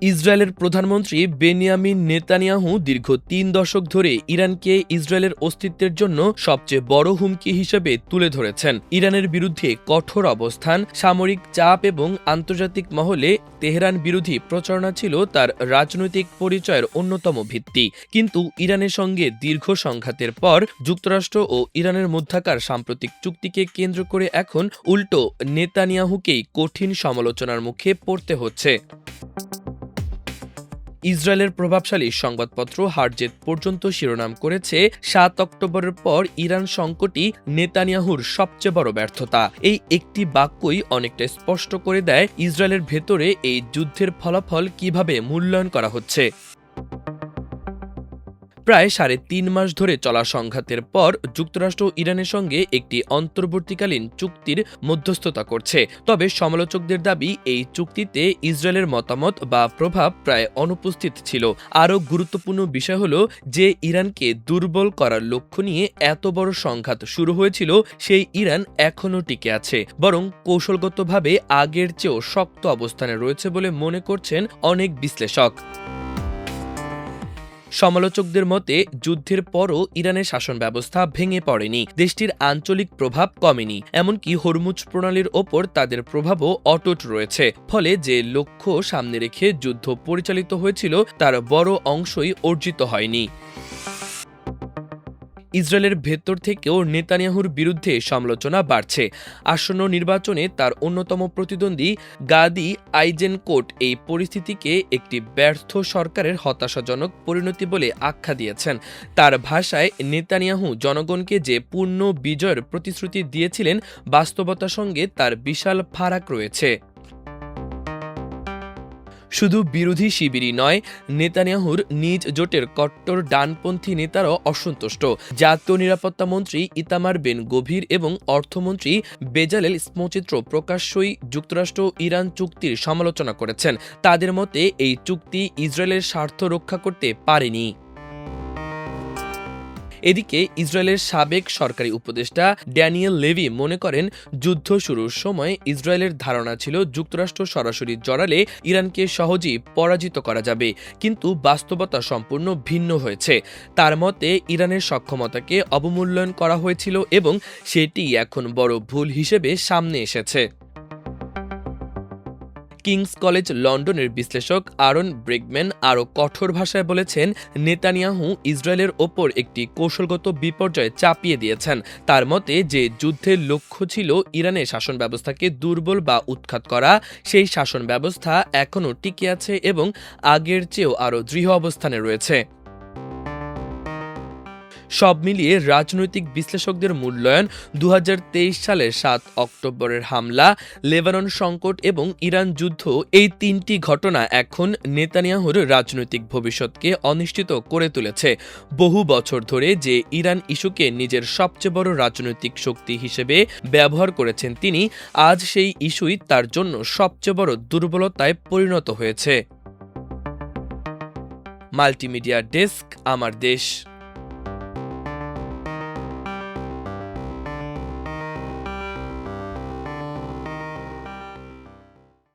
ইসরায়েলের প্রধানমন্ত্রী Benjamin Netanyahu দীর্ঘ ৩ দশক ধরে ইরানকে ইসরায়েলের অস্তিত্বের জন্য সবচেয়ে বড় হুমকি হিসেবে তুলে ধরেছেন। ইরানের বিরুদ্ধে কঠোর অবস্থান, সামরিক চাপ এবং আন্তর্জাতিক মহলে তেহরান বিরোধী প্রচারণা ছিল তার রাজনৈতিক পরিচয়ের অন্যতম ভিত্তি। কিন্তু ইরানের সঙ্গে দীর্ঘ সংঘাতের পর যুক্তরাষ্ট্র ও ইরানের মধ্যকার সাম্প্রতিক চুক্তিকে কেন্দ্র করে এখন উল্টো নেতানিয়াহুকেই কঠিন সমালোচনার মুখে পড়তে হচ্ছে। ইসরায়েলের প্রভাবশালী সংবাদপত্র হারজেত পর্যন্ত শিরোনাম করেছে, ৭ অক্টোবরের পর ইরান সংকটই নেতানিয়াহুর সবচেয়ে বড় ব্যর্থতা। এই একটি বাক্যই অনেকটা স্পষ্ট করে দেয় ইসরায়েলের ভেতরে এই যুদ্ধের ফলাফল কিভাবে মূল্যায়ন করা হচ্ছে। প্রায় ৩.৫ মাস ধরে চলা সংঘাতের পর যুক্তরাষ্ট্র ইরানের সঙ্গে একটি অন্তর্বর্তীকালীন চুক্তির মধ্যস্থতা করছে। তবে সমালোচকদের দাবি, এই চুক্তিতে ইসরায়েলের মতামত বা প্রভাব প্রায় অনুপস্থিত ছিল। আরও গুরুত্বপূর্ণ বিষয় হল যে ইরানকে দুর্বল করার লক্ষ্য নিয়ে এত বড় সংঘাত শুরু হয়েছিল, সেই ইরান এখনও টিকে আছে, বরং কৌশলগতভাবে আগের চেয়েও শক্ত অবস্থানে রয়েছে বলে মনে করছেন অনেক বিশ্লেষক। সমালোচকদের মতে, যুদ্ধের পরও ইরানের শাসন ব্যবস্থা ভেঙে পড়েনি, দেশটির আঞ্চলিক প্রভাব কমেনি, এমনকি হরমুজ প্রণালীর ওপর তাদের প্রভাবও অটুট রয়েছে। ফলে যে লক্ষ্য সামনে রেখে যুদ্ধ পরিচালিত হয়েছিল তার বড় অংশই অর্জিত হয়নি। ইসরায়েলের ভেতর থেকেও নেতানিয়াহুর বিরুদ্ধে সমালোচনা বাড়ছে। আসন্ন নির্বাচনে তার অন্যতম প্রতিদ্বন্দ্বী গাদি আইজেনকোট এই পরিস্থিতিকে একটি ব্যর্থ সরকারের হতাশাজনক পরিণতি বলে আখ্যা দিয়েছেন। তার ভাষায়, নেতানিয়াহু জনগণকে যে পূর্ণ বিজয়ের প্রতিশ্রুতি দিয়েছিলেন, বাস্তবতার সঙ্গে তার বিশাল ফারাক রয়েছে। শুধু বিরোধী শিবিরই নয়, নেতানিয়াহুর নিজ জোটের কট্টর ডানপন্থী নেতারাও অসন্তুষ্ট। জাতীয় নিরাপত্তা মন্ত্রী ইতামার বেন গভীর এবং অর্থমন্ত্রী বেজালেল স্মোচিত্র প্রকাশ্যই যুক্তরাষ্ট্র ইরান চুক্তির সমালোচনা করেছেন। তাদের মতে, এই চুক্তি ইসরায়েলের স্বার্থ রক্ষা করতে পারেনি। এদিকে ইসরায়েলের সাবেক সরকারি উপদেষ্টা ড্যানিয়েল লেভি মনে করেন, যুদ্ধ শুরুর সময় ইসরায়েলের ধারণা ছিল যুক্তরাষ্ট্র সরাসরি জড়ালে ইরানকে সহজেই পরাজিত করা যাবে, কিন্তু বাস্তবতা সম্পূর্ণ ভিন্ন হয়েছে। তার মতে, ইরানের সক্ষমতাকে অবমূল্যায়ন করা হয়েছিল এবং সেটি এখন বড় ভুল হিসেবে সামনে এসেছে। কিংস কলেজ লন্ডনের বিশ্লেষক আরন ব্রেগম্যান আরও কঠোর ভাষায় বলেছেন, নেতানিয়াহু ইসরায়েলের ওপর একটি কৌশলগত বিপর্যয় চাপিয়ে দিয়েছেন। তার মতে, যে যুদ্ধের লক্ষ্য ছিল ইরানের শাসন ব্যবস্থাকে দুর্বল বা উৎখাত করা, সেই শাসন ব্যবস্থা এখনও টিকে আছে এবং আগের চেয়েও আরও দৃঢ় অবস্থানে রয়েছে। সব মিলিয়ে রাজনৈতিক বিশ্লেষকদের মূল্যায়ন, ২০২৩ সালের ৭ অক্টোবরের হামলা, লেবানন সংকট এবং ইরান যুদ্ধ, এই ৩টি ঘটনা এখন নেতানিয়াহুর রাজনৈতিক ভবিষ্যৎকে অনিশ্চিত করে তুলেছে। বহু বছর ধরে যে ইরান ইস্যুকে নিজের সবচেয়ে বড় রাজনৈতিক শক্তি হিসেবে ব্যবহার করেছেন তিনি, আজ সেই ইস্যুই তার জন্য সবচেয়ে বড় দুর্বলতায় পরিণত হয়েছে। মাল্টিমিডিয়া ডেস্ক, আমার দেশ।